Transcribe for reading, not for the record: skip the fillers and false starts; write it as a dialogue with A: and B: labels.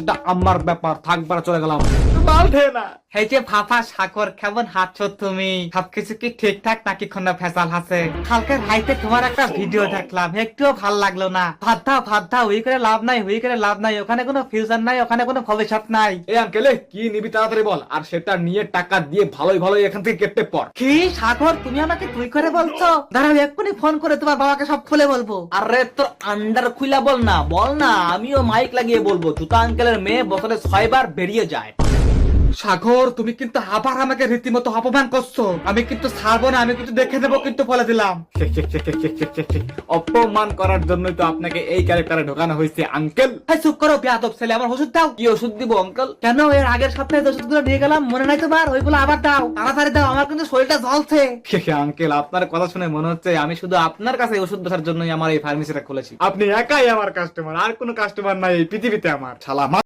A: ওটা আমার ব্যাপার, থাকবার চলে গেলাম।
B: মালঠে না।
A: এই যে ফাফা সাগর, কেমন হাঁটছো তুমি? সবকিছু কি ঠিকঠাক নাকি কোনো ভেজাল আছে? কালকে রাইতে তোমার একটা ভিডিও দেখলাম, একটুও ভাল লাগলো না। ভাত দাও, হুই করে লাভ নাই, হুই করে লাভ নাই, ওখানে কোনো ফিউচার নাই, ওখানে কোনো ভবিষ্যৎ নাই।
B: এই আঙ্কেলে কি নিবি তাড়াতাড়ি বল, আর সেটা নিয়ে টাকা দিয়ে ভালোই ভালোই এখান থেকে কেটে পড়।
A: কি সাগর, তুমি আমাকে তুই করে বলছো? দাঁড়াও, এক্ষুনি ফোন করে তোমার বাবাকে সব খুলে বলবো।
C: আরে তোর আন্ডার খুইলা বল না, আমিও মাইক লাগিয়ে বলবো জুতা আঙ্কেলের মেয়ে বছরে 6 বার বেরিয়ে যায়।
A: সাগর, তুমি কিন্তু আবার আমাকে রীতিমতো অপমান করছো। আমি কিন্তু ছাড়বো না, আমি কিন্তু দেখে নেবো, কিন্তু বলে দিলাম।
B: অপমান করার জন্যই তো আপনাকে এই ক্যারেক্টারে ঢোকানো হয়েছে আঙ্কেল।
A: এই চুপ করো বেয়াদব ছেলে, আমার ওষুধ দাও।
C: কি ওষুধ দিব আঙ্কেল?
A: কেন, এর আগের সপ্তাহে যে ওষুধগুলো নিয়ে গেলাম মনে নাই তোমার? ওইগুলো আবার দাও, তাড়াতাড়ি দাও, আমার কিন্তু শরীরটা জ্বলছে।
B: আঙ্কেল আপনার কথা শুনে মনে হচ্ছে আমি শুধু আপনার কাছে ওষুধ বেচার জন্যই আমার এই ফার্মেসিটা খুলেছি। আপনি একাই আমার কাস্টমার, আর কোনো কাস্টমার নাই এই পৃথিবীতে আমার। শালা